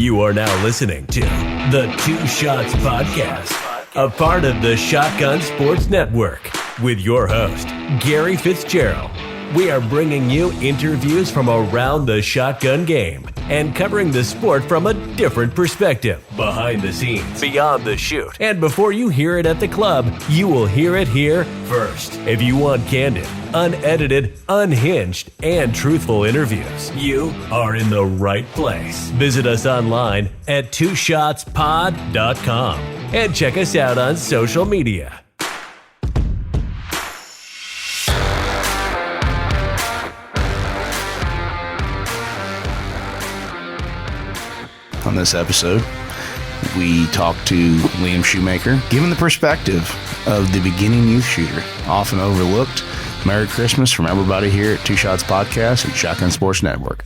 You are now listening to the Two Shots Podcast, a part of the Shotgun Sports Network, with your host, Gary Fitzgerald. We are bringing you interviews from around the shotgun game and covering the sport from a different perspective, behind the scenes, beyond the shoot. And before you hear it at the club, you will hear it here first. If you want candid, unedited, unhinged, and truthful interviews, you are in the right place. Visit us online at twoshotspod.com and check us out on social media. On this episode, we talked to Liam Shoemaker, given the perspective of the beginning youth shooter, often overlooked. Merry Christmas from everybody here at Two Shots Podcast and Shotgun Sports Network.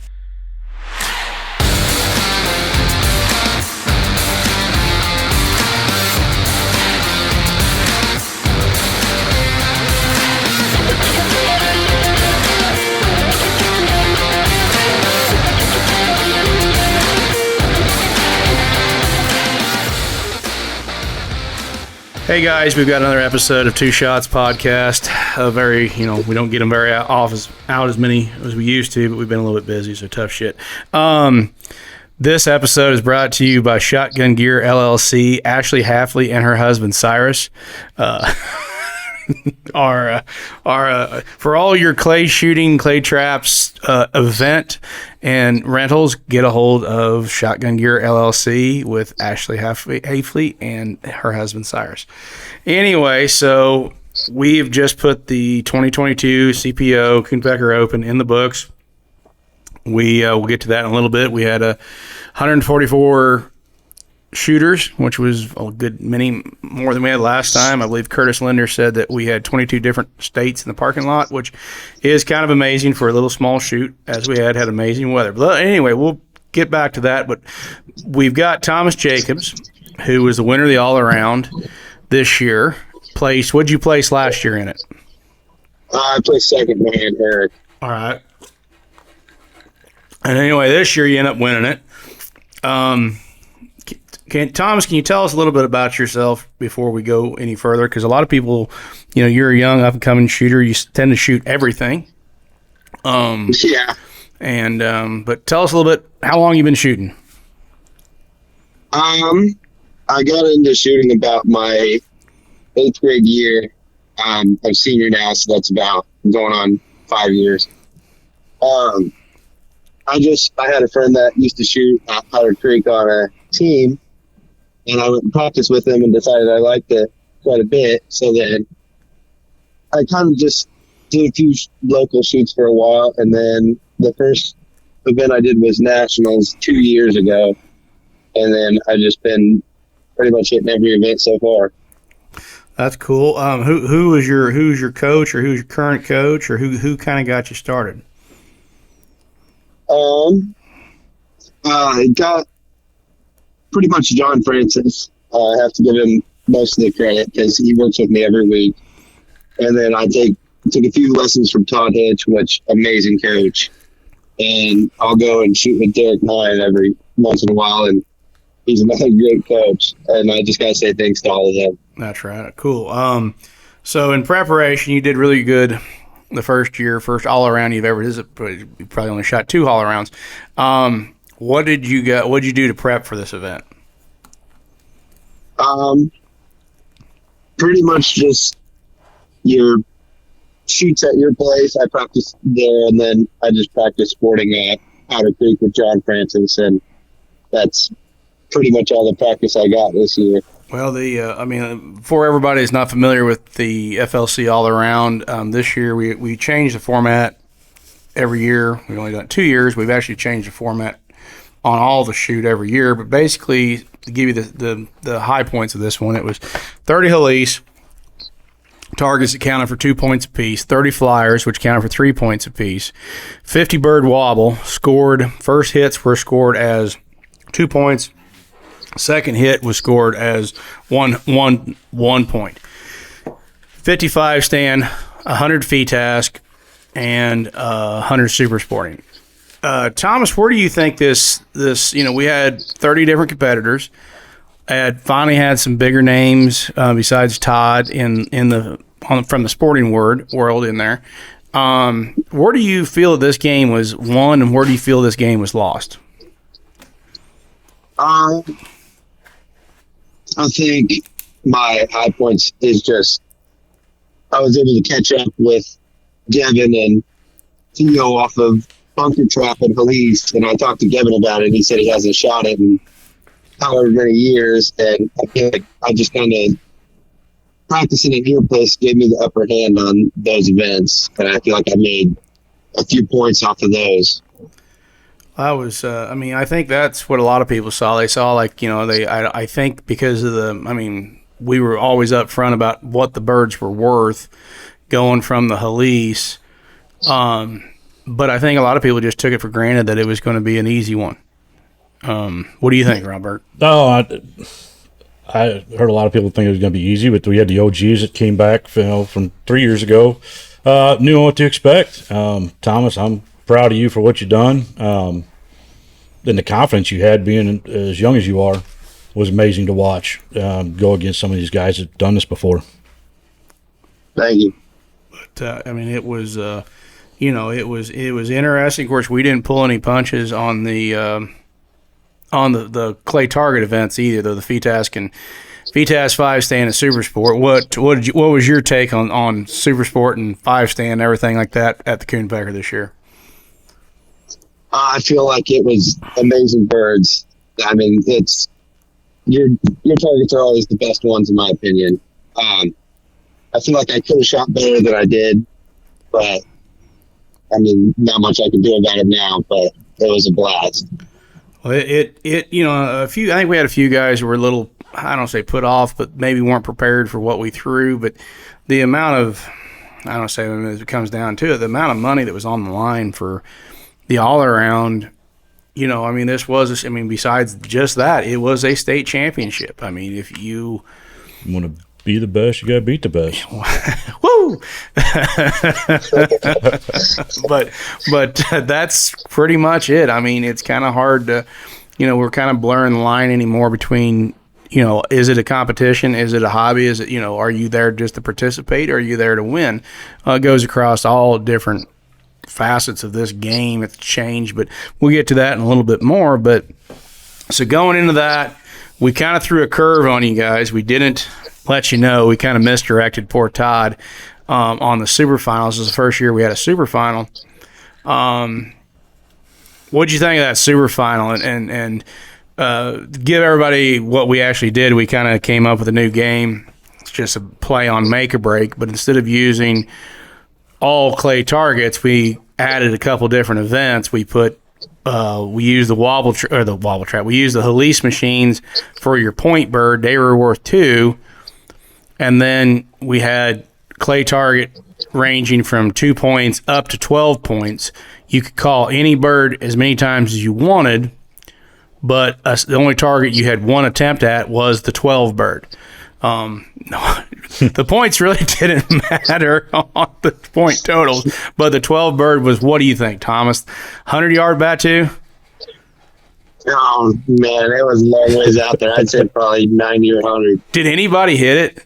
Hey guys, we've got another episode of Two Shots Podcast. We don't get them very out as many as we used to, but we've been a little bit busy, so tough shit. This episode is brought to you by Shotgun Gear LLC. Ashley Halfley and her husband Cyrus are for all your clay shooting, clay traps, event and rentals. Get a hold of Shotgun Gear LLC with Ashley Halfley and her husband Cyrus. Anyway, so we've just put the 2022 CPO Coon Pecker Open in the books. We'll get to that in a little bit. We had 144 shooters, which was a good many more than we had last time. I believe Curtis Linder said that we had 22 different states in the parking lot, which is kind of amazing for a little small shoot, as we had amazing weather. But anyway, we'll get back to that. But we've got Thomas Jacobs, who was the winner of the All Around this year. What'd you place last year in it? I placed second behind Eric. All right. And anyway, this year you end up winning it. Thomas, can you tell us a little bit about yourself before we go any further? Because a lot of people, you're a young up-and-coming shooter. You tend to shoot everything. Yeah. But tell us a little bit how long you've been shooting. I got into shooting about my 8th grade year. I'm senior now, so that's about going on 5 years. I had a friend that used to shoot at Powder Creek on a team. And I went and practiced with him and decided I liked it quite a bit. So then I kind of just did a few local shoots for a while. And then the first event I did was Nationals 2 years ago. And then I've just been pretty much hitting every event so far. That's cool. Who's your coach, or who's your current coach, or who kind of got you started? I got pretty much John Francis. I have to give him most of the credit because he works with me every week. And then I took a few lessons from Todd Hitch, which amazing coach. And I'll go and shoot with Derek Hine every once in a while, and he's another great coach. And I just got to say thanks to all of them. That's right. Cool. So in preparation, you did really good the first all around you've ever did. You probably only shot 2 all arounds. What did you do to prep for this event? Pretty much just your shoots at your place. I practiced there, and then I just practiced sporting at Powder Creek with John Francis, and that's pretty much all the practice I got this year. Well, for everybody who's not familiar with the FLC All Around, this year we changed the format every year. We've only done it 2 years. We've actually changed the format on all the shoot every year, but basically to give you the high points of this one, it was 30 Halise, targets that counted for 2 points apiece, 30 flyers, which counted for 3 points apiece, 50 bird wobble, first hits were scored as 2 points, second hit was scored as one point, 55 stand, 100 fee task, and 100 super sporting. Thomas, where do you think this we had 30 different competitors, finally had some bigger names besides Todd from the sporting world in there. Where do you feel this game was won, and where do you feel this game was lost? I think my high points is just I was able to catch up with Gavin and Theo off of Bunker Trap and Police, and I talked to Gavin about it, and he said he hasn't shot it in however many years, and I feel like I just kind of practicing at your place gave me the upper hand on those events, and I feel like I made a few points off of those. I think that's what a lot of people saw. They saw I think because of we were always up front about what the birds were worth going from the Halise. But I think a lot of people just took it for granted that it was going to be an easy one. What do you think, Robert? No, I heard a lot of people think it was going to be easy, but we had the OGs that came back from 3 years ago, knew what to expect. Thomas, I'm proud of you for what you've done. And the confidence you had being as young as you are was amazing to watch go against some of these guys that have done this before. Thank you. But, it was, it was interesting. Of course, we didn't pull any punches on the clay target events either, though the FTAS 5 stand and Super Sport. What was your take on Super Sport and 5 stand and everything like that at the Coon Pecker this year? I feel like it was amazing birds. I mean, it's your targets are always the best ones in my opinion. I feel like I could have shot better than I did, but not much I can do about it now. But it was a blast. Well, I think we had a few guys who were a little, I don't say put off, but maybe weren't prepared for what we threw. But the amount of, I don't say when it comes down to it, the amount of money that was on the line for the all around, this was, besides just that, it was a state championship. If you want to be the best, you got to beat the best. Woo! but that's pretty much it. It's kind of hard to, we're kind of blurring the line anymore between, is it a competition? Is it a hobby? Is it, are you there just to participate? Or are you there to win? It goes across all different facets of this game. It's changed, but we'll get to that in a little bit more. But so going into that, we kind of threw a curve on you guys. We didn't let you know. We kind of misdirected poor Todd on the super finals. This was the first year we had a super final. What'd you think of that super final? And give everybody what we actually did. We kind of came up with a new game. It's just a play on make or break, but instead of using all clay targets, we added a couple different events. We used the wobble trap. We used the Halise machines for your point bird. They were worth 2. And then we had clay target ranging from 2 points up to 12 points. You could call any bird as many times as you wanted, but the only target you had one attempt at was the 12 bird. The points really didn't matter on the point totals, but the 12 bird was, what do you think, Thomas? 100-yard Batu? Oh, man, it was a long ways out there. I'd say probably 90 or 100. Did anybody hit it?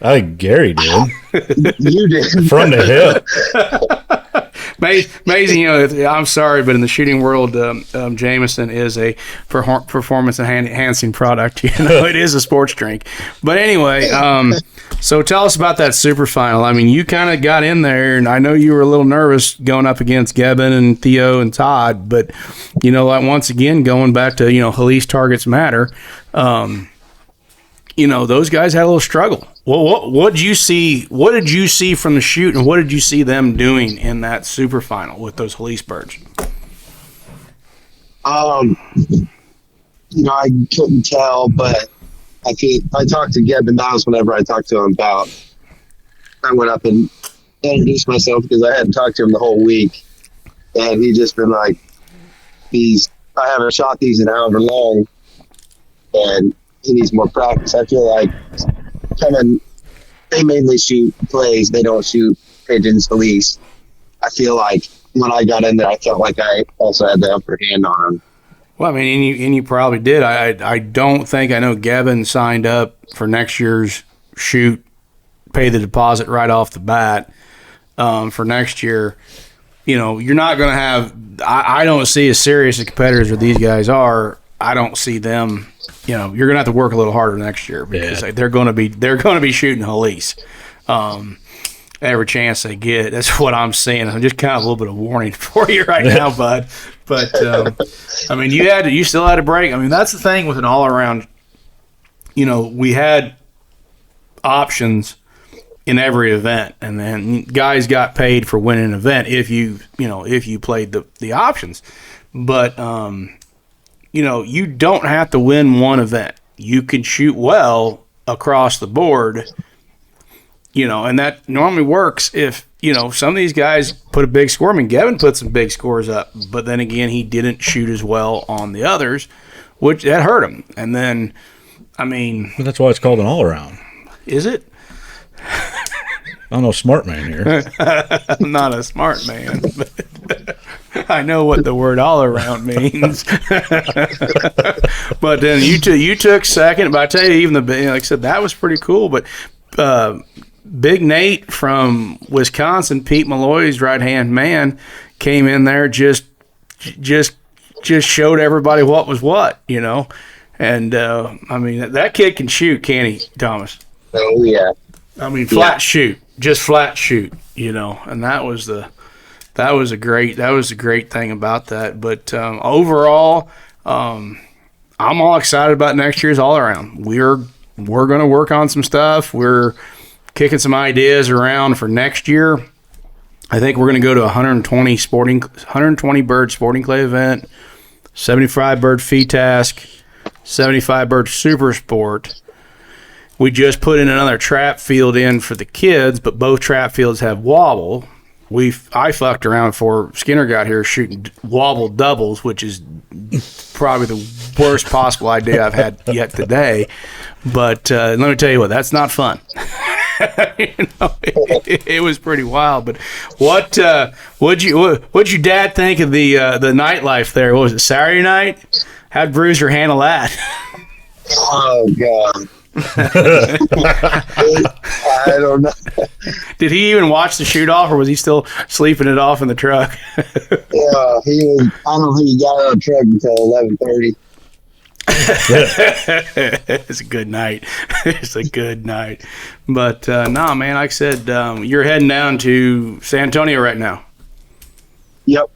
I think Gary did. You did. From the hip. Amazing, I'm sorry, but in the shooting world, Jameson is a performance enhancing product. It is a sports drink. But anyway, so tell us about that super final. You kind of got in there, and I know you were a little nervous going up against Gavin and Theo and Todd, but once again, going back to Halise targets matter. Those guys had a little struggle. What did you see? What did you see from the shoot, and what did you see them doing in that super final with those Halise birds? I couldn't tell, but I talked to Gavin Miles whenever I talked to him about. I went up and introduced myself because I hadn't talked to him the whole week, and he just been like, I haven't shot these in however long, and he needs more practice. I feel like they mainly shoot plays. They don't shoot pigeons, Halise. I feel like when I got in there, I felt like I also had the upper hand on him. Well, I mean, and you probably did. I don't think I know Gavin signed up for next year's shoot, pay the deposit right off the bat for next year. You know, you're not going to have. I don't see as serious as competitors as these guys are. I don't see them. You know, you're going to have to work a little harder next year because they're going to be shooting Halise. Every chance they get. That's what I'm saying. I'm just kind of a little bit of warning for you right now, bud. But I mean, you still had a break. I mean, that's the thing with an all around. You know, we had options in every event, and then guys got paid for winning an event if you played the options. But you know, you don't have to win one event. You can shoot well across the board. You know, and that normally works if, you know, some of these guys put a big score. I mean, Gavin put some big scores up, but then again, he didn't shoot as well on the others, which that hurt him. And then, I mean... But that's why it's called an all-around. Is it? I'm no smart man here. I'm not a smart man, but I know what the word all-around means. But then you took second, but I tell you, even like I said, that was pretty cool, but... Big Nate from Wisconsin, Pete Malloy's right-hand man, came in there, just showed everybody what was what, you know. And, I mean, that kid can shoot, can't he, Thomas? Oh, yeah. I mean, flat shoot, you know. And that was a great thing about that. But overall, I'm all excited about next year's all-around. We're going to work on some stuff. We're kicking some ideas around for next year. I think we're going to go to 120 bird sporting clay event, 75 bird fee task, 75 bird super sport. We just put in another trap field in for the kids, but both trap fields have wobble. I fucked around before Skinner got here shooting wobble doubles, which is probably the worst possible idea I've had yet today. But let me tell you what, that's not fun. You know, it was pretty wild. But what'd your dad think of the nightlife there? What was it, Saturday night? How'd Bruiser handle that? Oh God. I don't know. Did he even watch the shoot off, or was he still sleeping it off in the truck? Yeah, he was. I don't think he got out of the truck until 11:30. It's a good night. It's a good night. But nah, man, like I said, you're heading down to San Antonio right now. Yep.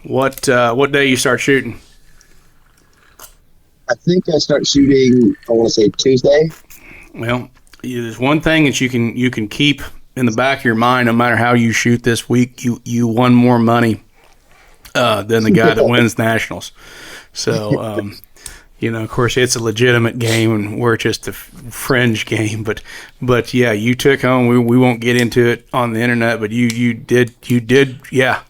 What day you start shooting? I think I start shooting, I want to say Tuesday. Well, there's one thing that you can keep in the back of your mind, no matter how you shoot this week, you won more money than the guy that wins nationals. So, you know, of course, it's a legitimate game, and we're just a fringe game. But yeah, you took home. We won't get into it on the internet, but you did. Yeah,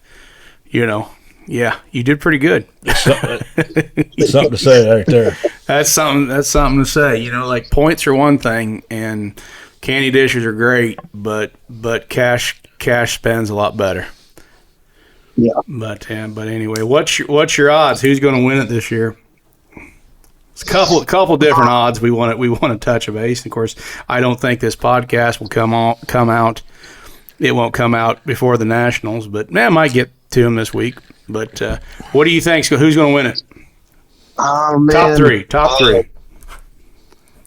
you know. Yeah, you did pretty good. Something to say right there. That's something to say. You know, like points are one thing, and candy dishes are great, but cash spends a lot better. Yeah. But anyway, what's your odds? Who's going to win it this year? It's a couple different odds. We want to touch a base. And of course, I don't think this podcast will come out. It won't come out before the Nationals, but man, I might get to him this week. But what do you think? Who's going to win it? Oh, man. Top three.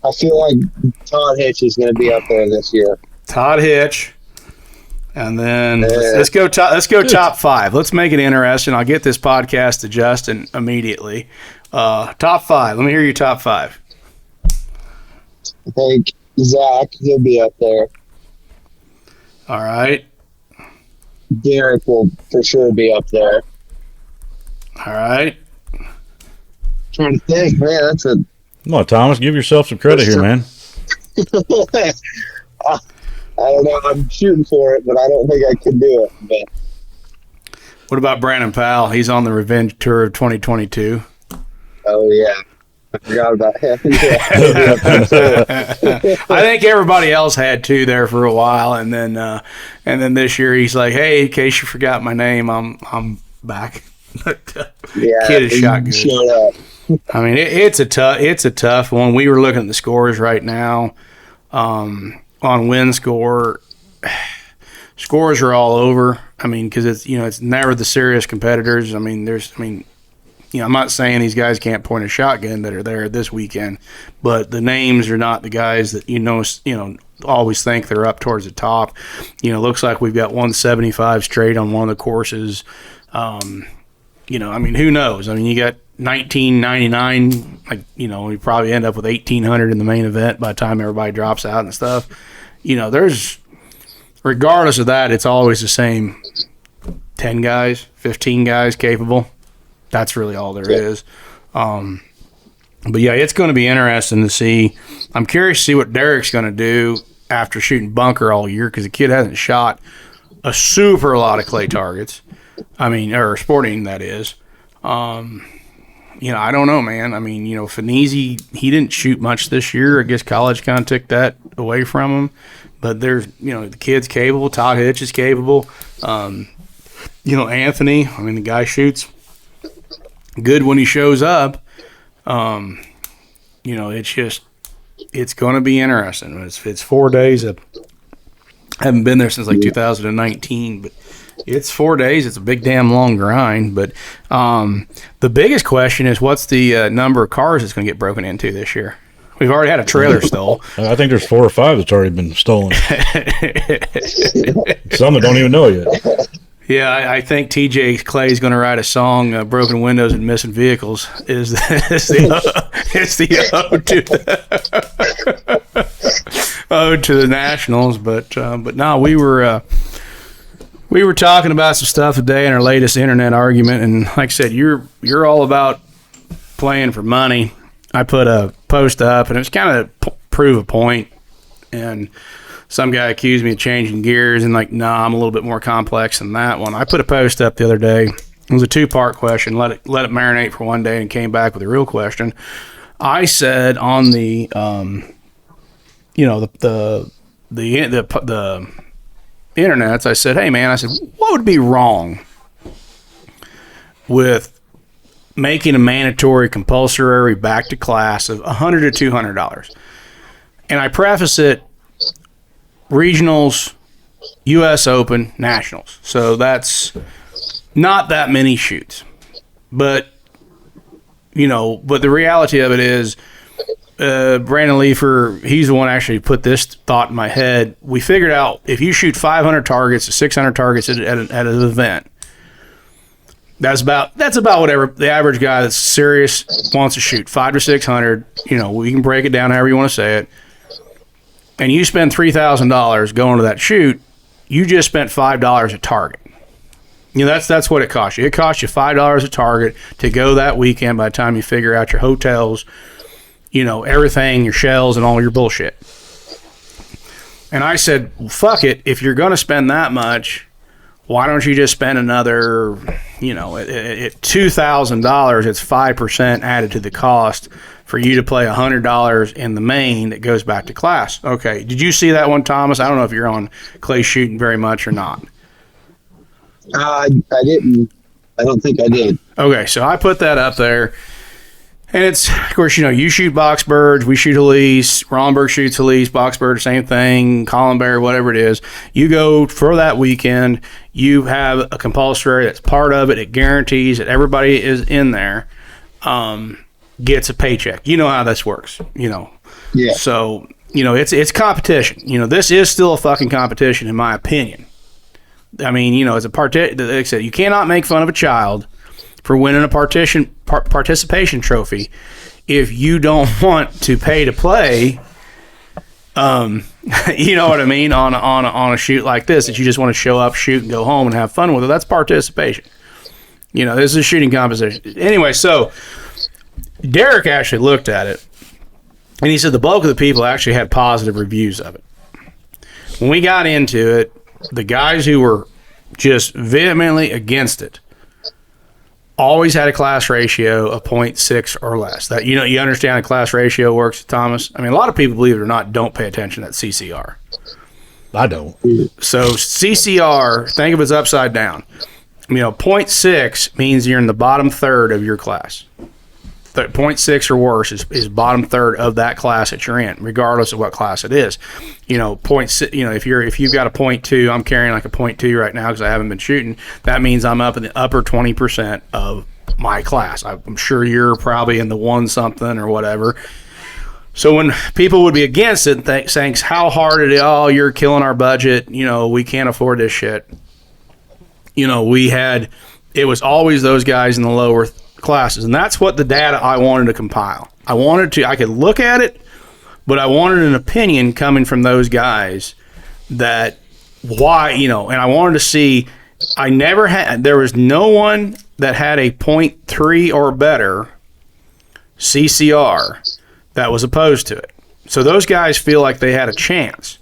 I feel like Todd Hitch is going to be up there this year. Todd Hitch. And then let's go top five. Let's make it interesting. I'll get this podcast to Justin immediately. Top five. Let me hear your top five. I think Zach, he'll be up there. All right. Derek will for sure be up there. All right. Trying to think, man. That's a. Come on, Thomas. Give yourself some credit here, man. I don't know. I'm shooting for it, but I don't think I could do it. But what about Brandon Powell? He's on the Revenge Tour of 2022. Oh yeah. I forgot about him. I think everybody else had too there for a while, and then this year he's like, "Hey, in case you forgot my name, I'm back." Kid is shot good. Showed up. I mean, it's a tough one. We were looking at the scores right now on win score. Scores are all over. I mean, because it's never the serious competitors. I mean, I'm not saying these guys can't point a shotgun that are there this weekend, but the names are not the guys that always think they're up towards the top. Looks like we've got 175 straight on one of the courses. I mean, who knows? I mean, you got 1999. We probably end up with 1,800 in the main event by the time everybody drops out and stuff. There's, regardless of that, it's always the same 10 guys, 15 guys capable. That's really all there is. But yeah, it's going to be interesting to see. I'm curious to see what Derek's going to do after shooting bunker all year, because the kid hasn't shot a super lot of clay targets. I mean, or sporting, that is. I don't know, man. I mean, Finese, he didn't shoot much this year. I guess college kind of took that away from him. But there's, the kid's capable. Todd Hitch is capable. Anthony, I mean, the guy shoots good when he shows up. It's going to be interesting. It's 4 days. I haven't been there since 2019, but it's 4 days. It's a big damn long grind. But the biggest question is, what's the number of cars that's going to get broken into this year? We've already had a trailer stole. I think there's 4 or 5 that's already been stolen. Some that don't even know yet. Yeah, I think TJ Clay's going to write a song, "Broken Windows and Missing Vehicles." It's the ode to the Nationals. But no, we were talking about some stuff today in our latest internet argument, and like I said, you're all about playing for money. I put a post up, and it was kind of prove a point, and some guy accused me of changing gears, and I'm a little bit more complex than that one. I put a post up the other day. It was a 2-part question. Let it marinate for one day, and came back with a real question. I said on the internets, I said, "Hey man," I said, "what would be wrong with making a mandatory compulsory back to class of $100 to $200?" And I preface it, regionals, U.S. Open, nationals. So that's not that many shoots. But the reality of it is, Brandon Leifer, he's the one actually put this thought in my head. We figured out if you shoot 500 targets to 600 targets at an event, that's about whatever the average guy that's serious wants to shoot, 500 to 600. We can break it down however you want to say it. And you spend $3,000 going to that shoot, you just spent $5 a target. That's what it costs you. It costs you $5 a target to go that weekend by the time you figure out your hotels, everything, your shells, and all your bullshit. And I said, well, fuck it. If you're going to spend that much, why don't you just spend another, at $2,000, it's 5% added to the cost for you to play $100 in the main that goes back to class. Okay. Did you see that one, Thomas? I don't know if you're on clay shooting very much or not. I didn't. I don't think I did. Okay. So I put that up there. And it's, of course, you shoot box birds, we shoot Elise, Ronberg shoots Elise, box bird, same thing, Colin Bear, whatever it is. You go for that weekend, you have a compulsory that's part of it. It guarantees that everybody is in there, gets a paycheck. You know how this works, Yeah. So, it's competition. This is still a fucking competition, in my opinion. I mean, as like I said, you cannot make fun of a child for winning a participation trophy if you don't want to pay to play. You know what I mean, on a shoot like this, that you just want to show up, shoot, and go home and have fun with it. That's participation. This is a shooting competition. Anyway, so Derek actually looked at it, and he said the bulk of the people actually had positive reviews of it. When we got into it, the guys who were just vehemently against it always had a class ratio of 0.6 or less. That you understand how class ratio works, Thomas? I mean, a lot of people, believe it or not, don't pay attention to that CCR. I don't. So CCR, think of it as upside down. 0.6 means you're in the bottom third of your class. 0.6 or worse is bottom third of that class that you're in, regardless of what class it is. 0.6. If you've got a 0.2, I'm carrying like a 0.2 right now because I haven't been shooting. That means I'm up in the upper 20% of my class. I'm sure you're probably in the 1 something or whatever. So when people would be against it, saying how hard it is, you're killing our budget. We can't afford this shit. It was always those guys in the lower classes, and that's what the data I wanted to compile. I could look at it, but I wanted an opinion coming from those guys that why, and I wanted to see. There was no one that had a 0.3 or better CCR that was opposed to it. So those guys feel like they had a chance.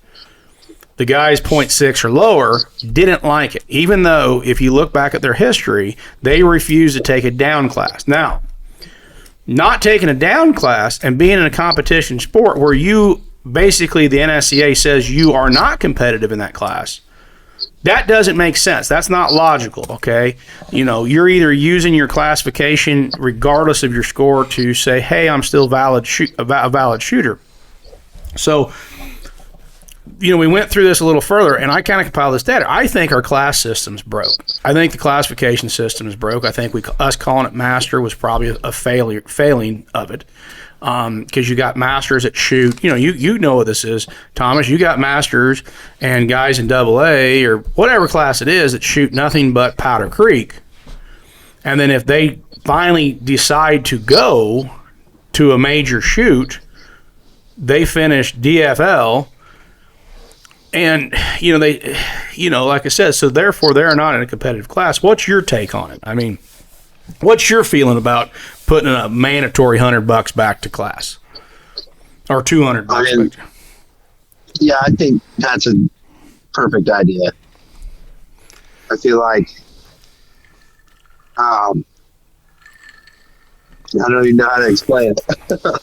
The guys 0.6 or lower didn't like it, even though if you look back at their history, they refused to take a down class. Now, not taking a down class and being in a competition sport where you basically the NSCA says you are not competitive in that class, that doesn't make sense. That's not logical, okay? You're either using your classification regardless of your score to say, hey, I'm still a valid shooter. So, we went through this a little further, and I kind of compiled this data. I think our class system's broke. I think the classification system is broke. I think us calling it master was probably a failing of it, because you got masters that shoot. You know what this is, Thomas. You got masters and guys in AA or whatever class it is that shoot nothing but Powder Creek, and then if they finally decide to go to a major shoot, they finish DFL. And, like I said, so therefore they're not in a competitive class. What's your take on it? I mean, what's your feeling about putting a mandatory $100 back to class? Or $200 back? Yeah, I think that's a perfect idea. I feel like, I don't even know how to explain it.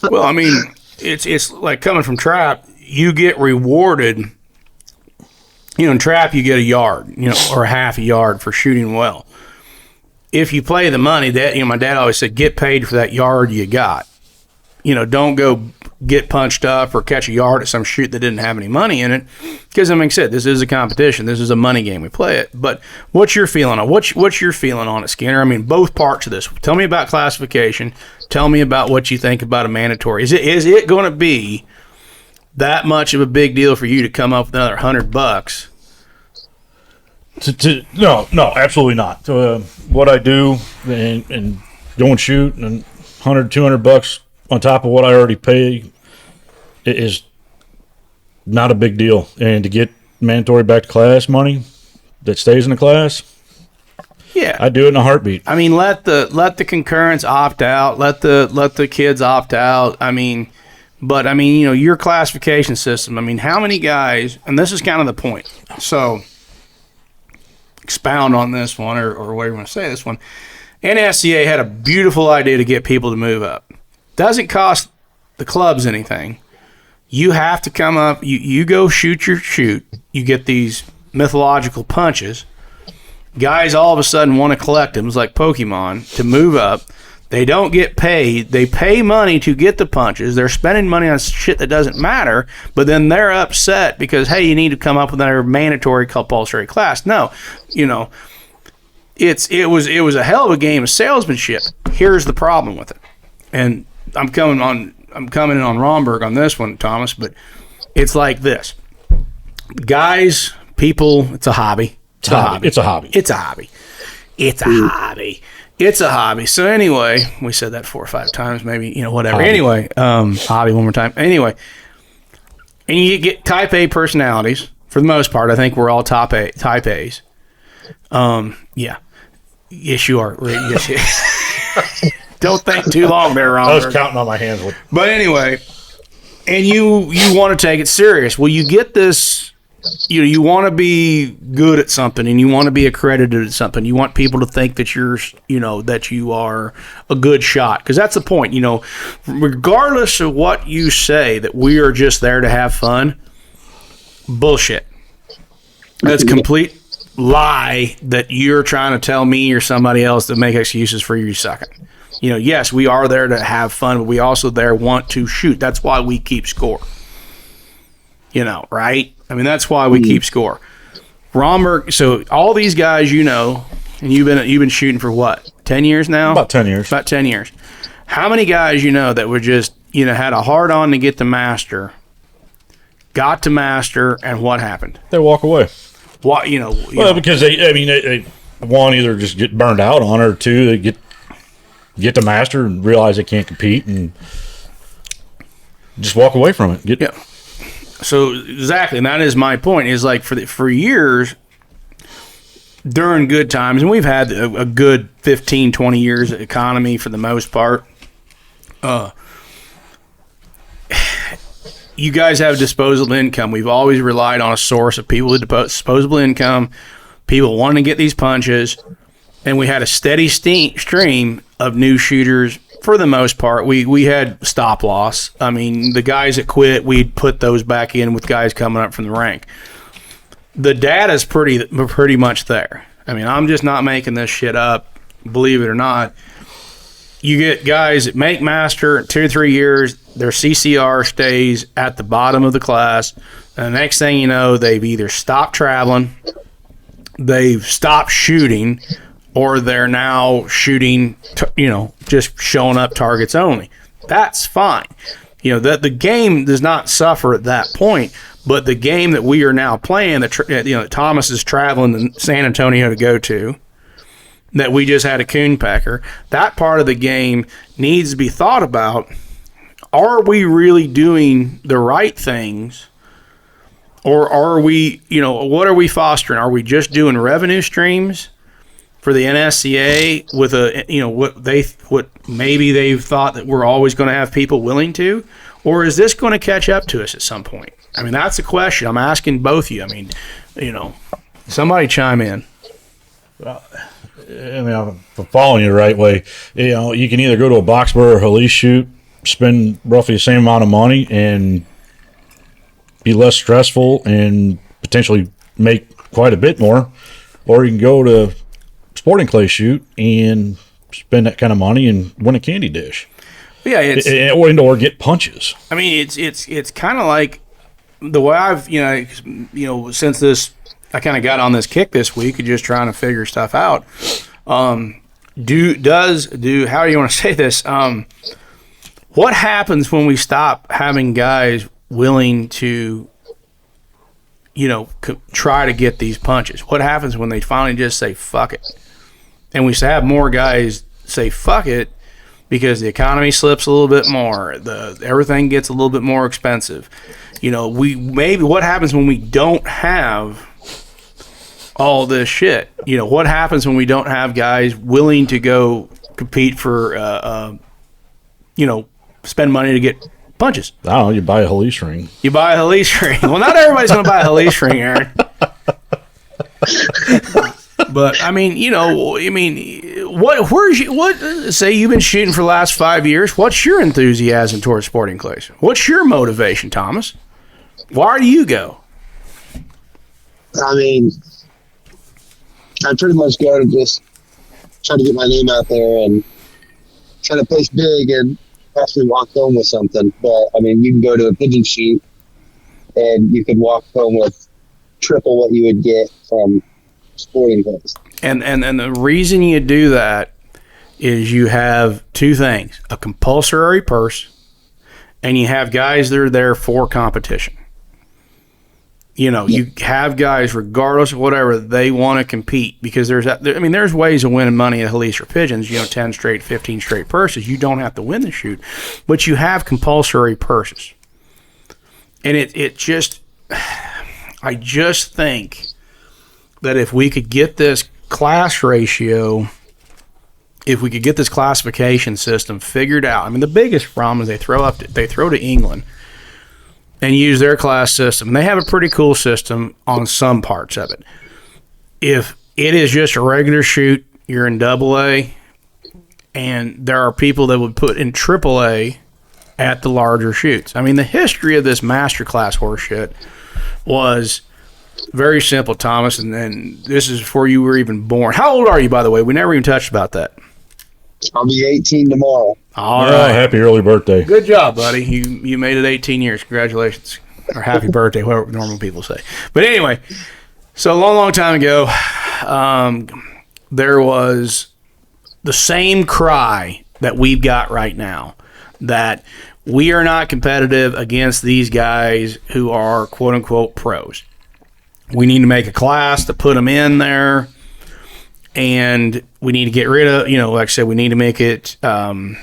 Well, I mean, it's like coming from trap, you get rewarded. In trap, you get a yard, or a half a yard for shooting well. If you play the money, that my dad always said, get paid for that yard you got. Don't go get punched up or catch a yard at some shoot that didn't have any money in it. Because, like I said, this is a competition. This is a money game. We play it. But what's your feeling on it? What's your feeling on it, Skinner? I mean, both parts of this. Tell me about classification. Tell me about what you think about a mandatory. Is it going to be that much of a big deal for you to come up with another $100? No, absolutely not. What I do and go and shoot and $100-$200 on top of what I already pay is not a big deal. And to get mandatory back to class money that stays in the class, yeah, I do it in a heartbeat. I mean, let the concurrents opt out. Let the kids opt out. I mean. But, your classification system, how many guys, and this is kind of the point, so expound on this one, or whatever you want to say this one. NSCA had a beautiful idea to get people to move up. Doesn't cost the clubs anything. You have to come up, you go shoot your shoot, you get these mythological punches. Guys all of a sudden want to collect them, it's like Pokemon, to move up. They don't get paid. They pay money to get the punches. They're spending money on shit that doesn't matter, but then they're upset because, hey, you need to come up with another mandatory compulsory class. No, it was a hell of a game of salesmanship. Here's the problem with it. And I'm coming in on Romberg on this one, Thomas, but it's like this. Guys, people, it's a hobby. It's a hobby. It's a hobby. So anyway, we said that 4 or 5 times, maybe, whatever. Hobby. Anyway, hobby one more time. Anyway, and you get type A personalities for the most part. I think we're all type A's. Yeah. Yes, you are. Yes. Don't think too long there, Ron. I was counting on my hands. But anyway, and you want to take it serious. Well, you get this you want to be good at something and you want to be accredited at something. You want people to think that that you are a good shot, because that's the point. Regardless of what you say, that we are just there to have fun. Bullshit. That's a complete lie that you're trying to tell me or somebody else to make excuses for you sucking. Yes, we are there to have fun, but we also there want to shoot. That's why we keep score. Right? I mean, that's why we keep score. Romberg, so all these guys, and you've been shooting for what, 10 years now? About 10 years. About 10 years. How many guys that were just, had a hard on to get to master, got to master, and what happened? They walk away. What, because they one, either just get burned out on it, or two, they get to master and realize they can't compete and just walk away from it. Yeah. So exactly, and that is my point. Is like for years during good times, and we've had a good 15, 20 years of economy for the most part. You guys have disposable income. We've always relied on a source of people with disposable income, people wanting to get these punches, and we had a steady stream of new shooters. For the most part, we had stop loss. I mean, the guys that quit, we'd put those back in with guys coming up from the rank. The data's pretty much there. I mean, I'm just not making this shit up, believe it or not. You get guys that make master in 2 or 3 years, their CCR stays at the bottom of the class, and the next thing you know, they've either stopped traveling, they've stopped shooting, or they're now shooting, just showing up targets only. That's fine. The game does not suffer at that point, but the game that we are now playing, that Thomas is traveling to San Antonio to go to, that we just had a Coon Pecker, that part of the game needs to be thought about. Are we really doing the right things? Or are we, what are we fostering? Are we just doing revenue streams for the NSCA with what maybe they've thought that we're always going to have people willing to, or is this going to catch up to us at some point? I mean, that's the question I'm asking both of you. I mean, somebody chime in. If I'm following you the right way, you can either go to a box bar or Halise shoot, spend roughly the same amount of money and be less stressful and potentially make quite a bit more, or you can go to sporting clay shoot and spend that kind of money and win a candy dish. Yeah, or get punches. I mean, it's kind of like the way I've since this, I kind of got on this kick this week of just trying to figure stuff out. How do you want to say this? What happens when we stop having guys willing to try to get these punches? What happens when they finally just say fuck it? And we have more guys say fuck it because the economy slips a little bit more. Everything gets a little bit more expensive. What happens when we don't have all this shit? What happens when we don't have guys willing to go compete for, spend money to get punches? I don't know. You buy a Halise ring. Well, not everybody's going to buy a Halise ring, Aaron. But say you've been shooting for the last 5 years. What's your enthusiasm towards sporting clays? What's your motivation, Thomas? Why do you go? I mean, I pretty much go to just try to get my name out there and try to place big and actually walk home with something. But I mean, you can go to a pigeon shoot and you could walk home with triple what you would get from sporting clays. And the reason you do that is you have two things: a compulsory purse, and you have guys that are there for competition. You have guys, regardless of whatever, they want to compete because there's ways of winning money at Halise or pigeons. 10 straight, 15 straight purses. You don't have to win the shoot, but you have compulsory purses, and I just think that if we could get this class ratio, if we could get this classification system figured out. I mean, the biggest problem is they throw to England. and use their class system. And they have a pretty cool system on some parts of it. If it is just a regular shoot, you're in AA, and there are people that would put in AAA at the larger shoots. I mean, the history of this master class horseshit was very simple, Thomas, and this is before you were even born. How old are you, by the way? We never even touched about that. I'll be 18 tomorrow. All right. Happy early birthday. Good job, buddy. You made it 18 years. Congratulations. Or happy birthday, whatever normal people say. But anyway, so a long, long time ago, there was the same cry that we've got right now, that we are not competitive against these guys who are quote-unquote pros. We need to make a class to put them in there, and we need to get rid of, like I said, we need to make it, more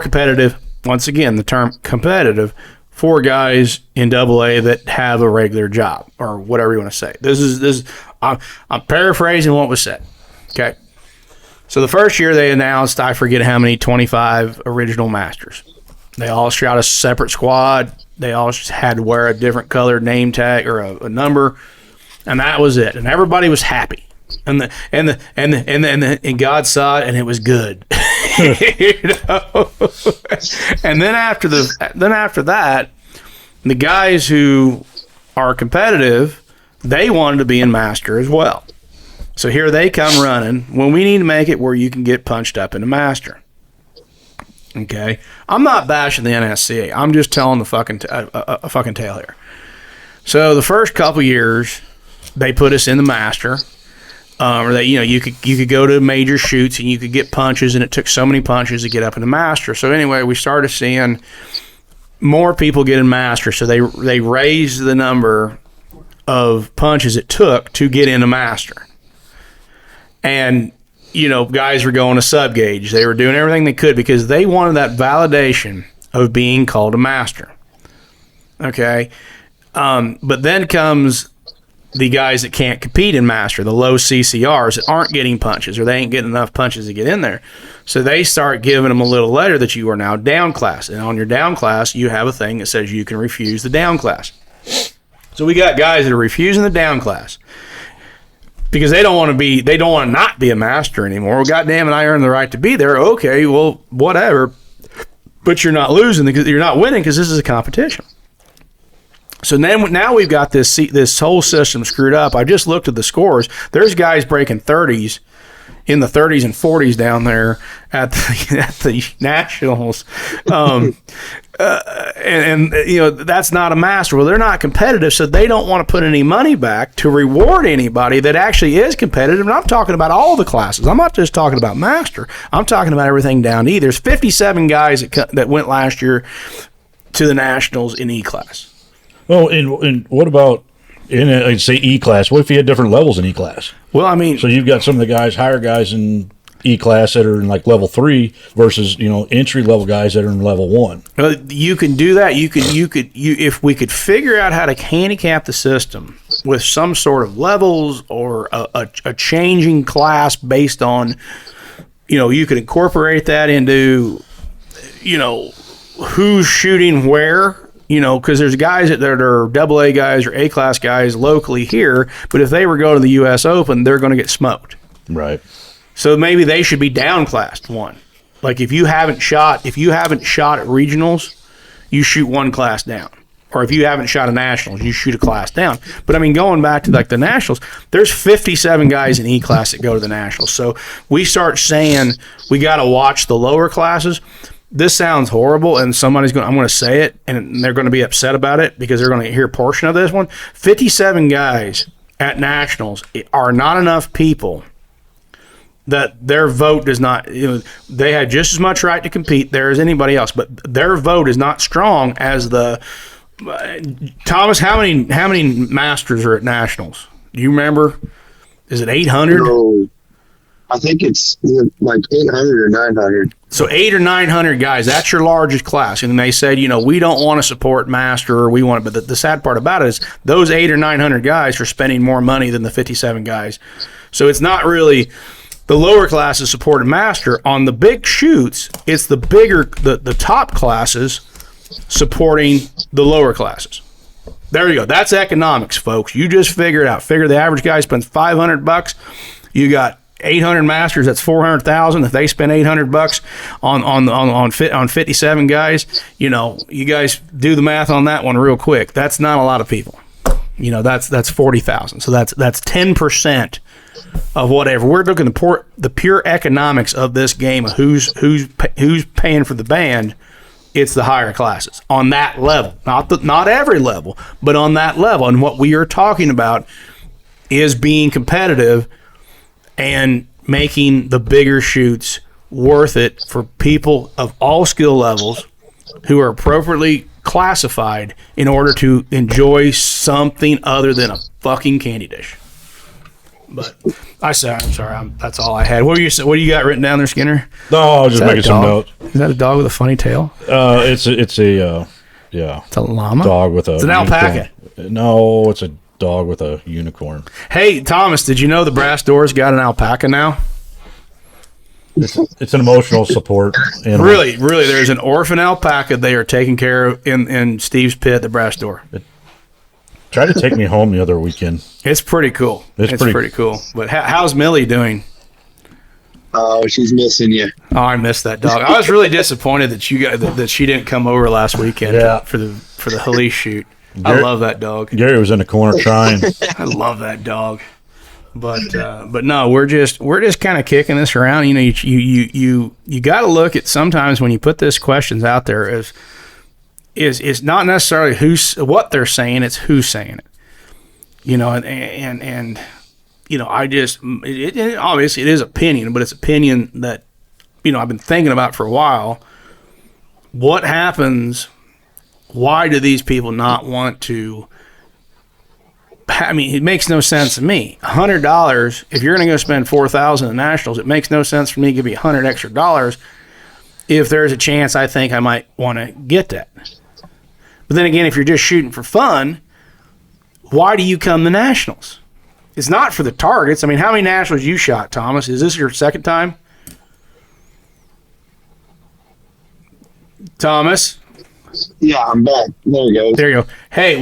competitive. Once again, the term competitive for guys in AA that have a regular job, or whatever you want to say. This is I'm paraphrasing what was said. Okay. So the first year they announced, I forget how many, 25 original masters. They all shot a separate squad. They all had to wear a different colored name tag or a number, and that was it. And everybody was happy. And God saw it, and it was good. And then after that, the guys who are competitive, they wanted to be in master as well. So here they come running when we need to make it where you can get punched up into master. Okay, I'm not bashing the NSCA. I'm just telling the fucking tale here. So the first couple years, they put us in the master, or that you could go to major shoots and you could get punches, and it took so many punches to get up in the master. So anyway, we started seeing more people get in master. So they raised the number of punches it took to get into master, and guys were going to sub gauge. They were doing everything they could because they wanted that validation of being called a master. Okay. But then comes the guys that can't compete in master, the low CCRs that aren't getting punches, or they ain't getting enough punches to get in there. So they start giving them a little letter that you are now down class. And on your down class, you have a thing that says you can refuse the down class. So we got guys that are refusing the down class because they don't want to not be a master anymore. Well, goddamn it, I earned the right to be there. Okay, well, whatever. But you're not losing, you're not winning because this is a competition. So now we've got this whole system screwed up. I just looked at the scores. There's guys breaking 30s, in the 30s and 40s down there at the nationals. And that's not a master. Well, they're not competitive, so they don't want to put any money back to reward anybody that actually is competitive. And I'm talking about all the classes. I'm not just talking about master. I'm talking about everything down to E. There's 57 guys that went last year to the nationals in E class. Oh, and what about in say E class? What if you had different levels in E class? Well, I mean, so you've got some of the higher guys in E class that are in like level 3 versus entry level guys that are in level 1. You can do that. You if we could figure out how to handicap the system with some sort of levels or a changing class based on, you could incorporate that into, who's shooting where. Because there's guys that are AA guys or A-class guys locally here, but if they were going to the U.S. Open, they're going to get smoked. Right. So maybe they should be downclassed one. Like if you haven't shot at regionals, you shoot one class down. Or if you haven't shot at nationals, you shoot a class down. But I mean, going back to like the nationals, there's 57 guys in E class that go to the nationals. So we start saying we got to watch the lower classes. This sounds horrible, and I'm going to say it, and they're going to be upset about it because they're going to hear a portion of this one. 57 guys at nationals are not enough people that their vote does not, they had just as much right to compete there as anybody else, but their vote is not strong as the, Thomas, how many masters are at nationals? Do you remember? Is it 800? No, I think it's like 800 or 900. So 800 or 900 guys, that's your largest class. And they said, we don't want to support master, or we want to, but the sad part about it is those 800 or 900 guys are spending more money than the 57 guys. So it's not really the lower classes supporting master. On the big shoots, it's the bigger, the top classes supporting the lower classes. There you go. That's economics, folks. You just figure it out. Figure the average guy spends $500. You got 800 masters. That's 400,000. If they spend $800 on 57 guys, you know, you guys do the math on that one real quick. That's not a lot of people. You know, that's 40,000. So that's 10% of whatever. We're looking at the pure economics of this game of who's paying for the band. It's the higher classes on that level, not every level, but on that level. And what we are talking about is being competitive and making the bigger shoots worth it for people of all skill levels who are appropriately classified in order to enjoy something other than a fucking candy dish. But I'm sorry. That's all I had. What do you got written down there, Skinner? No, I was just making some notes. Is that a dog with a funny tail? It's a It's a llama. Dog with a. It's an alpaca. No, it's a dog with a unicorn. Hey, Thomas, did you know the Brass Doors got an alpaca now? It's an emotional support animal. Really, there's an orphan alpaca they are taking care of in Steve's pit, the Brass Door. Tried to take me home the other weekend. It's pretty cool. It's pretty cool. But how's Millie doing? Oh, she's missing you. Oh, I missed that dog. I was really disappointed that she didn't come over last weekend for the Halise shoot. I love that dog. Gary was in the corner crying. I love that dog. But no, we're just kind of kicking this around. You know, you got to look at sometimes when you put these questions out there is not necessarily what they're saying, it's who's saying it. You know, and you know, obviously it is opinion, but it's opinion that, you know, I've been thinking about for a while. What happens? Why do these people not want to? I mean, it makes no sense to me. $100, if you're going to go spend $4,000 at nationals, it makes no sense for me to give you $100 extra if there's a chance I think I might want to get that. But then again, if you're just shooting for fun, why do you come to nationals? It's not for the targets. I mean, how many nationals you shot, Thomas? Is this your second time? Thomas? Yeah, I'm back. There you go. There you go. Hey,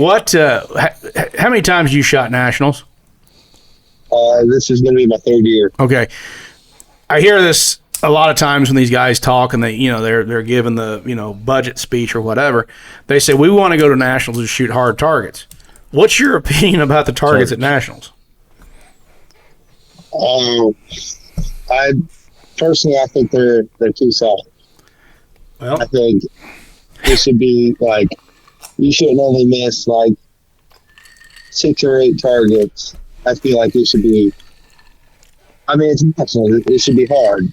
how many times you shot nationals? This is going to be my third year. Okay. I hear this a lot of times when these guys talk and they're giving the, budget speech or whatever. They say, we want to go to nationals and shoot hard targets. What's your opinion about the targets at nationals? I think they're too soft. Well, I think it should be like, you shouldn't only miss like 6 or 8 targets. I feel like it should be, it's national. It should be hard.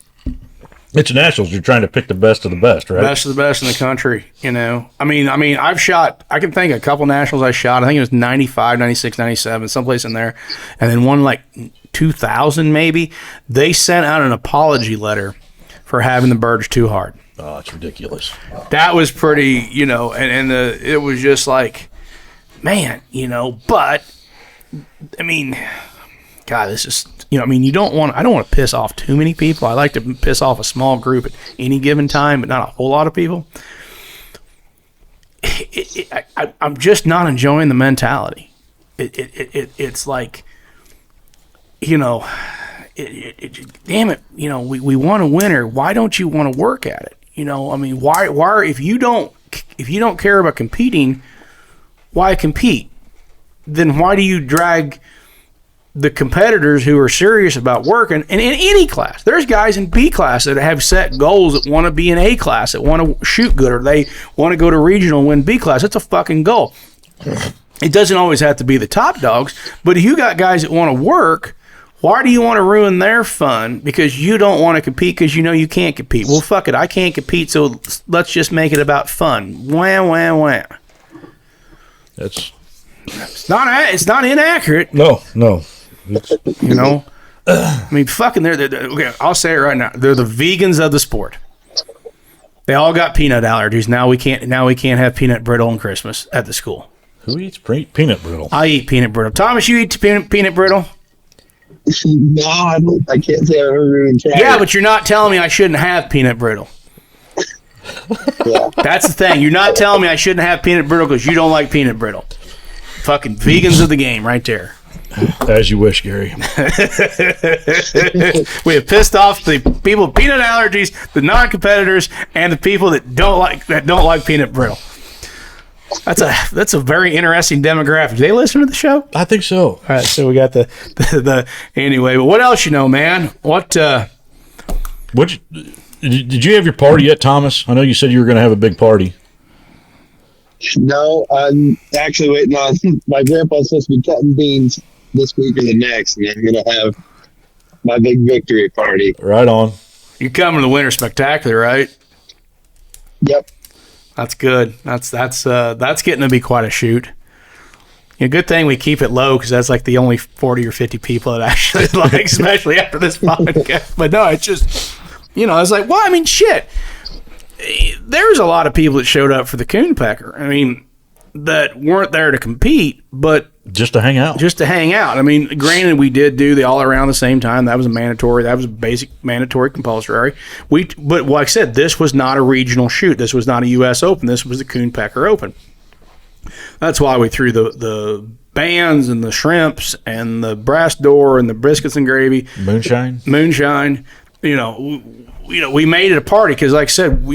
It's nationals. You're trying to pick the best of the best, right? Best of the best in the country, you know. I can think of a couple nationals I shot. I think it was 95, 96, 97, someplace in there. And then one like 2000 maybe. They sent out an apology letter for having the birds too hard. Oh, it's ridiculous. That was pretty, it was just like, man, but, God, this is, I don't want to piss off too many people. I like to piss off a small group at any given time, but not a whole lot of people. I'm just not enjoying the mentality. It's like, damn it, we want a winner. Why don't you want to work at it? Why if you don't care about competing, why compete? Then why do you drag the competitors who are serious about working? And in any class, there's guys in B class that have set goals that want to be in A class, that want to shoot good, or they want to go to regional and win B class. It's a fucking goal. It doesn't always have to be the top dogs, but if you got guys that want to work, why do you want to ruin their fun because you don't want to compete because you can't compete? Well, fuck it, I can't compete, so let's just make it about fun. Wham, wham, wham. It's not inaccurate. No. Fucking okay, I'll say it right now. They're the vegans of the sport. They all got peanut allergies. Now we can't have peanut brittle on Christmas at the school. Who eats peanut brittle? I eat peanut brittle. Thomas, you eat peanut brittle? No, I can't say I've ever even tried. Yeah, but you're not telling me I shouldn't have peanut brittle. Yeah. That's the thing. You're not telling me I shouldn't have peanut brittle because you don't like peanut brittle. Fucking vegans of the game right there. As you wish, Gary. We have pissed off the people with peanut allergies, the non-competitors, and the people that don't like peanut brittle. That's a very interesting demographic. Do they listen to the show? I think so. All right, so we got the anyway. But what else you know, man? Did you have your party yet, Thomas? I know you said you were going to have a big party. No, I'm actually waiting on my grandpa's supposed to be cutting beans this week or the next, and I'm going to have my big victory party. Right on. You coming to the Winter Spectacular, right? Yep. That's good. That's getting to be quite a shoot. Good thing we keep it low because that's like the only 40 or 50 people that actually like, especially after this podcast. But no, it's just, it's like, well, I mean, shit. There's a lot of people that showed up for the Coon Pecker. I mean, that weren't there to compete, but just to hang out. I mean, granted, we did do the All Around the same time. That was a mandatory. That was a basic mandatory compulsory. But like I said, this was not a regional shoot. This was not a U.S. Open. This was the Coon Pecker Open. That's why we threw the bands and the shrimps and the brass door and the briskets and gravy. Moonshine. We made it a party because, like I said,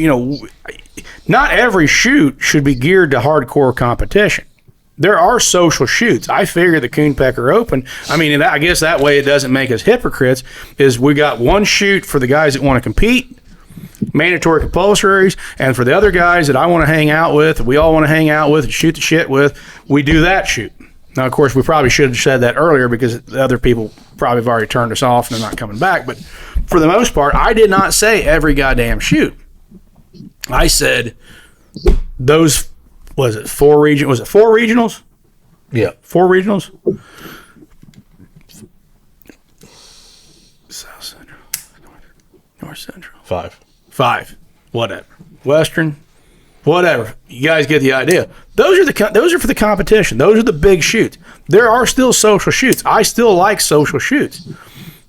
not every shoot should be geared to hardcore competition. There are social shoots. I figure the Coon Pecker Open, I mean, I guess that way it doesn't make us hypocrites, is we got one shoot for the guys that want to compete, mandatory compulsories, and for the other guys that I want to hang out with, we all want to hang out with and shoot the shit with, we do that shoot. Now, of course, we probably should have said that earlier because the other people probably have already turned us off and they're not coming back. But for the most part, I did not say every goddamn shoot. I said those, was it four regionals? Yeah. 4 regionals? South Central, North Central. 5. Whatever. Western. Whatever. You guys get the idea. Those are for the competition. Those are the big shoots. There are still social shoots. I still like social shoots.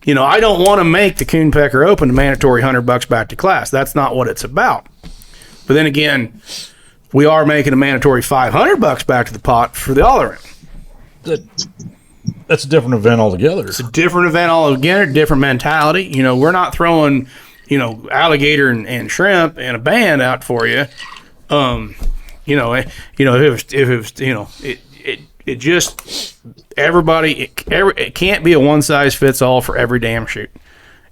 I don't want to make the Coon Pecker Open a mandatory $100 back to class. That's not what it's about. But then again, we are making a mandatory $500 back to the pot for the All Around. That's a different event altogether. It's a different event altogether, different mentality. We're not throwing, alligator and shrimp and a band out for you. It just everybody. It can't be a one size fits all for every damn shoot.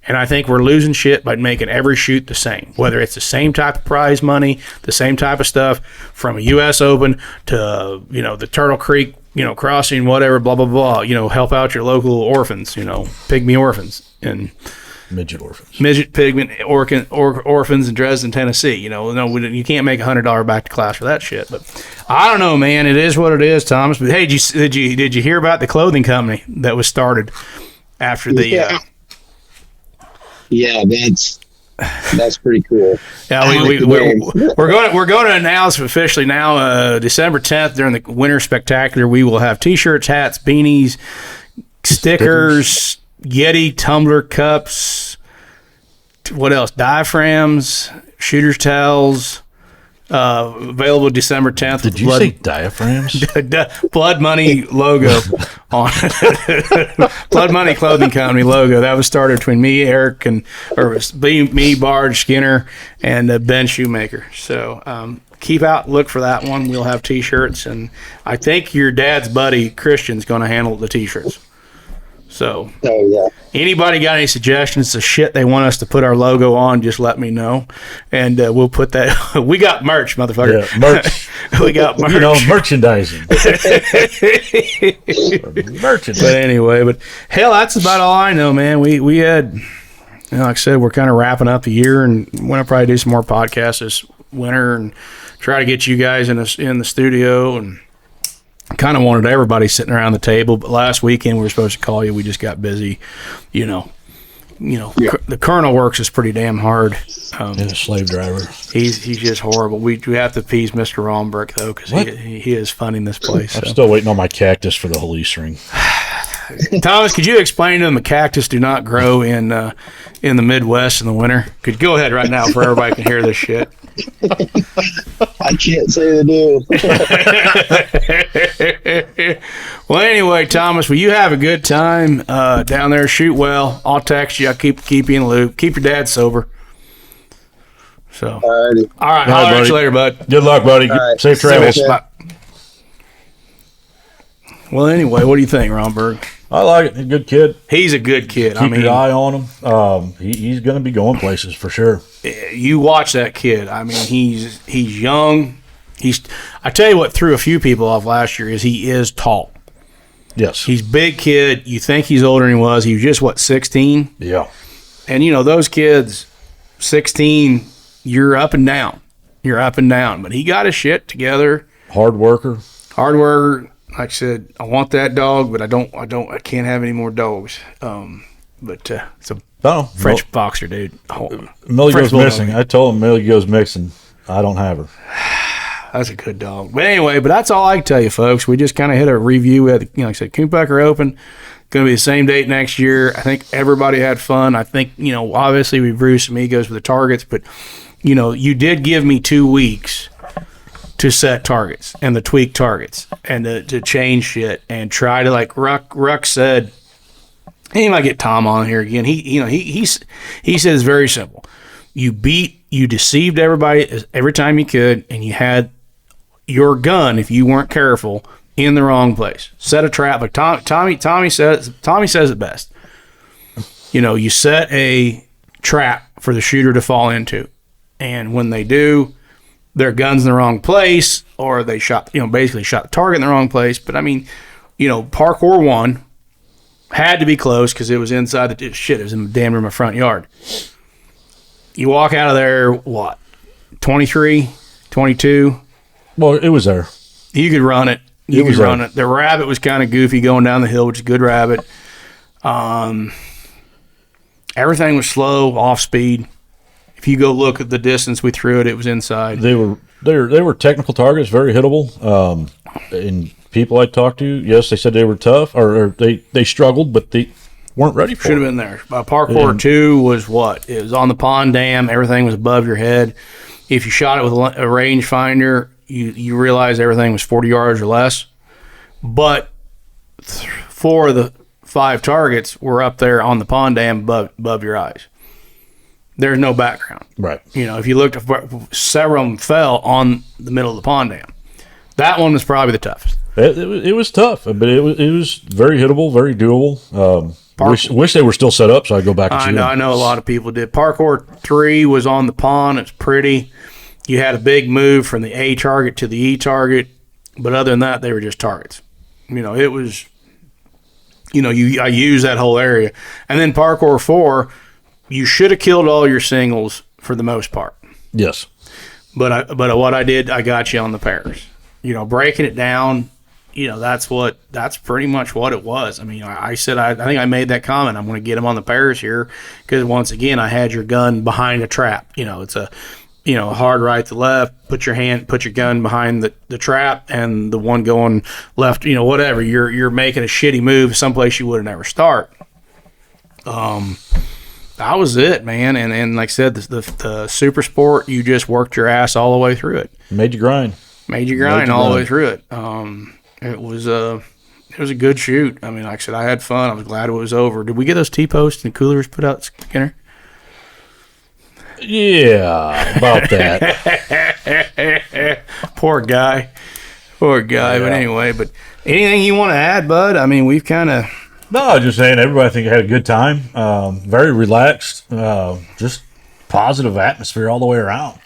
And I think we're losing shit by making every shoot the same. Whether it's the same type of prize money, the same type of stuff, from a U.S. Open to the Turtle Creek crossing, whatever, blah blah blah. Help out your local orphans, pygmy orphans and midget pigment orphans in Dresden, Tennessee. You can't make $100 back to class for that shit. But I don't know, man. It is what it is, Thomas. But hey, did you hear about the clothing company that was started after the? Yeah, that's pretty cool. Yeah, we're going to announce officially now, December 10th during the Winter Spectacular. We will have T-shirts, hats, beanies, stickers, Yeti tumbler cups. What else? Diaphragms, shooter's towels. Available December 10th. Did you say diaphragms? Blood Money logo on Blood Money Clothing Company logo. That was started between me, Eric, me, Barge, Skinner, and Ben Shoemaker. So look for that one. We'll have T-shirts, and I think your dad's buddy Christian's going to handle the T-shirts. So, anybody got any suggestions of shit they want us to put our logo on, just let me know. And we'll put that. We got merch, motherfucker. Yeah, merch. We got merch. Merchandising. But anyway, hell, that's about all I know, man. We had, like I said, we're kind of wrapping up the year, and we're going to probably do some more podcasts this winter and try to get you guys in the studio. And kind of wanted everybody sitting around the table, but last weekend we were supposed to call you. We just got busy. The Colonel works is pretty damn hard. And a slave driver. He's just horrible. We have to appease Mr. Rombrick though, because he is funding this place. I'm still waiting on my cactus for the Holy String. Thomas, could you explain to them the cactus do not grow in the Midwest in the winter? Could you go ahead right now for everybody can hear this shit? I can't say they do. Well, anyway, Thomas, will you have a good time down there? Shoot well. I'll text you. I'll keep you in the loop. Keep your dad sober. So, Alrighty. all right. All right, I'll catch buddy. you later, bud. Good luck, buddy. right. Safe travels. See you, Bye. Well, anyway, what do you think, Romberg? I like it. He's a good kid. He's a good kid. Keep your eye on him. He's going to be going places for sure. You watch that kid. I mean, he's young. I tell you what threw a few people off last year is he is tall. Yes. He's big kid. You think he's older than he was. He was just, 16? Yeah. And, those kids, 16, you're up and down. You're up and down. But he got his shit together. Hard worker. Hard worker. Like I said, I want that dog, but I can't have any more dogs. But it's a No. French boxer, dude. Millie French goes bulldog. missing. I told him Millie goes missing. I don't have her. That's a good dog. But anyway, that's all I can tell you, folks. We just kind of hit a review. We had, like I said, Coon Pecker Open. Going to be the same date next year. I think everybody had fun. I think, obviously we bruised some egos with the targets, but, you did give me 2 weeks to set targets and the tweak targets and to change shit and try to, like Ruck said, he might get Tom on here again. He says it's very simple. You deceived everybody every time you could, and you had your gun, if you weren't careful, in the wrong place. Set a trap. Like Tommy says it best. You set a trap for the shooter to fall into, and when they do, their gun's in the wrong place, or they basically shot the target in the wrong place. But I mean, parkour 1 had to be close because it was inside it was in damn near my front yard. You walk out of there, 23, 22? Well, it was there. You could run it. You could run it. The rabbit was kind of goofy going down the hill, which is a good rabbit. Everything was slow, off speed. If you go look at the distance we threw it, it was inside. They were technical targets, very hittable. And people I talked to, yes, they said they were tough, or they struggled, but they weren't ready for it. Should have been there. Parkour 2 was what? It was on the pond dam. Everything was above your head. If you shot it with a rangefinder, you realize everything was 40 yards or less. But 4 of the 5 targets were up there on the pond dam above your eyes. There's no background. Right. If you looked, several of them fell on the middle of the pond dam. That one was probably the toughest. It was tough, but it was very hittable, very doable. Wish they were still set up so I go back and shoot them. I know a lot of people did. Parkour 3 was on the pond. It's pretty. You had a big move from the A target to the E target, but other than that, they were just targets. It was, I used that whole area. And then Parkour 4, you should have killed all your singles for the most part. Yes. But what I did, I got you on the pairs. Breaking it down, that's pretty much what it was. I mean, I said, I think I made that comment. I'm going to get him on the pairs here because once again, I had your gun behind a trap. It's a, hard right to left, put your gun behind the trap, and the one going left, whatever. You're making a shitty move someplace you would have never start. That was it, man. And like I said, the Super Sport, you just worked your ass all the way through it. Made you grind All the way through it. It was a good shoot. I mean, like I said, I had fun. I was glad it was over. Did we get those T-posts and coolers put out, Skinner? Yeah, about that. Poor guy. Yeah. But anyway, anything you want to add, bud? I mean, we've kind of... No, I was just saying everybody I think had a good time. Very relaxed. Just positive atmosphere all the way around.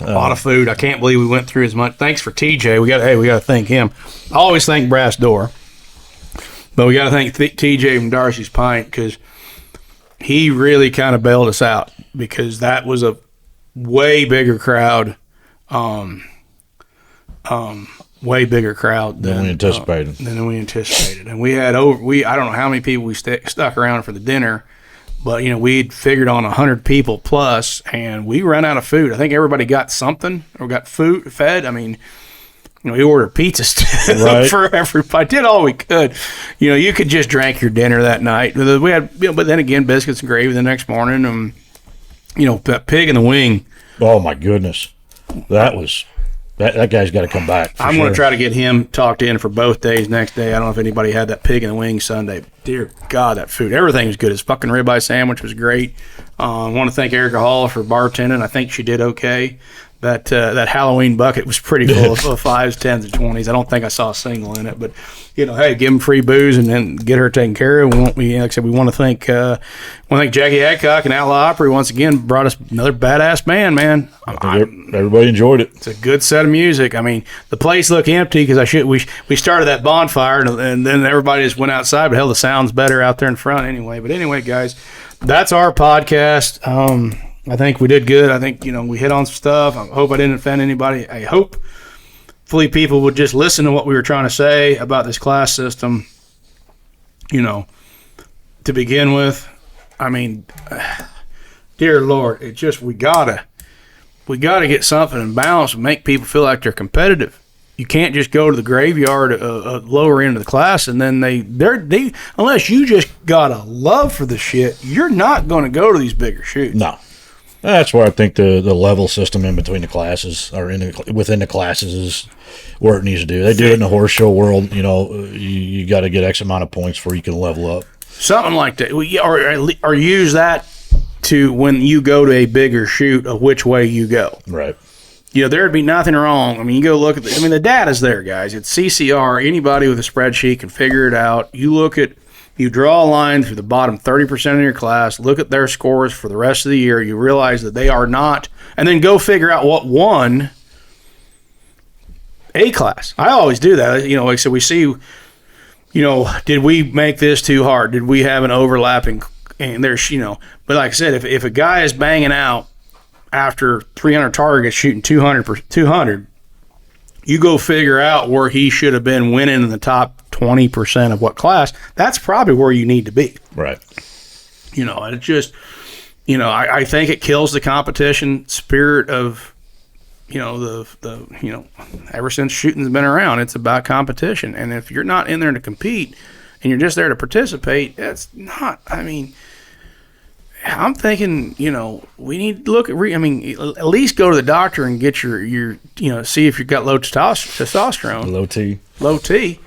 A lot of food. I can't believe we went through as much. Thanks for TJ. We got to thank him. I always thank Brass Door, but we got to thank TJ from Darcy's Pint because he really kind of bailed us out because that was a way bigger crowd. Way bigger crowd than we anticipated. And we had I don't know how many people we stuck around for the dinner. But, we'd figured on 100 people plus, and we ran out of food. I think everybody got something or got food fed. I mean, we ordered pizzas Right. for everybody. Did all we could. You could just drink your dinner that night. We had, but then again, biscuits and gravy the next morning, and that pig in the wing. Oh my goodness, that guy's got to come back. I'm going to try to get him talked in for both days next day. I don't know if anybody had that pig in the wing Sunday. Dear God, that food, everything was good. His fucking ribeye sandwich was great. I want to thank Erica Hall for bartending. I think she did okay. That Halloween bucket was pretty full of 5s, 10s, and 20s. I don't think I saw a single in it, but hey, give them free booze and then get her taken care of. Like I said, we want to thank Jackie Adcock and Outlaw Opry once again brought us another badass band, man. Everybody enjoyed it. It's a good set of music. I mean, the place looked empty because we started that bonfire and then everybody just went outside. But hell, the sound's better out there in front anyway. But anyway, guys, that's our podcast. I think we did good. I think, we hit on some stuff. I hope I didn't offend anybody. I hope hopefully people would just listen to what we were trying to say about this class system, to begin with. I mean, dear Lord, it just, we gotta get something in balance and make people feel like they're competitive. You can't just go to the graveyard lower end of the class and then they unless you just got a love for the shit, you're not going to go to these bigger shoots. No. That's where I think the level system in between the classes or within the classes is where it needs to do. They do it in the horse show world. You got to get X amount of points before you can level up. Something like that, or use that to when you go to a bigger shoot of which way you go. Right. There'd be nothing wrong. I mean, you go look at the data's there, guys. It's CCR. Anybody with a spreadsheet can figure it out. You draw a line through the bottom 30% of your class, look at their scores for the rest of the year, you realize that they are not, and then go figure out what won a class. I always do that. Like I said, we see, did we make this too hard? Did we have an overlapping, and there's, but like I said, if a guy is banging out after 300 targets shooting 200, you go figure out where he should have been winning in the top 20% of what class. That's probably where you need to be. Right. And it just, I think it kills the competition spirit of, ever since shooting's been around, it's about competition. And if you're not in there to compete and you're just there to participate, that's not, I'm thinking, we need to look at, at least go to the doctor and get your see if you've got low testosterone. Low T.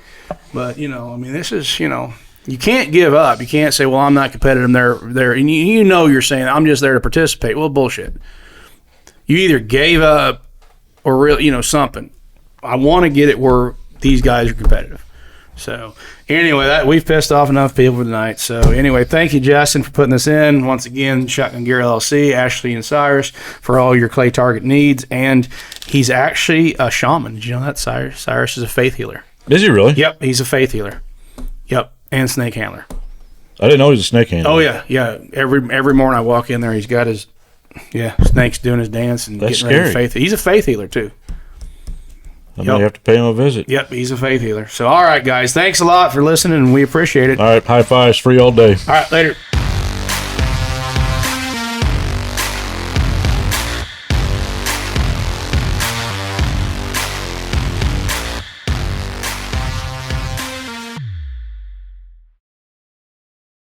But, this is, you can't give up. You can't say, well, I'm not competitive. They're and you're saying, I'm just there to participate. Well, bullshit. You either gave up or really, something. I want to get it where these guys are competitive. So, anyway, we've pissed off enough people tonight. So, anyway, thank you, Justin, for putting this in. Once again, Shotgun Gear LLC, Ashley and Cyrus, for all your clay target needs. And he's actually a shaman. Did you know that, Cyrus? Cyrus is a faith healer. Is he really? Yep, he's a faith healer. Yep, and snake handler. I didn't know he was a snake handler. Oh, yeah. Every morning I walk in there, he's got his, snakes doing his dance and That's getting ready scary. to faith. He's a faith healer, too. I may have to pay him a visit. Yep, he's a faith healer. So, all right, guys, thanks a lot for listening, and we appreciate it. All right, high fives, free all day. All right, later.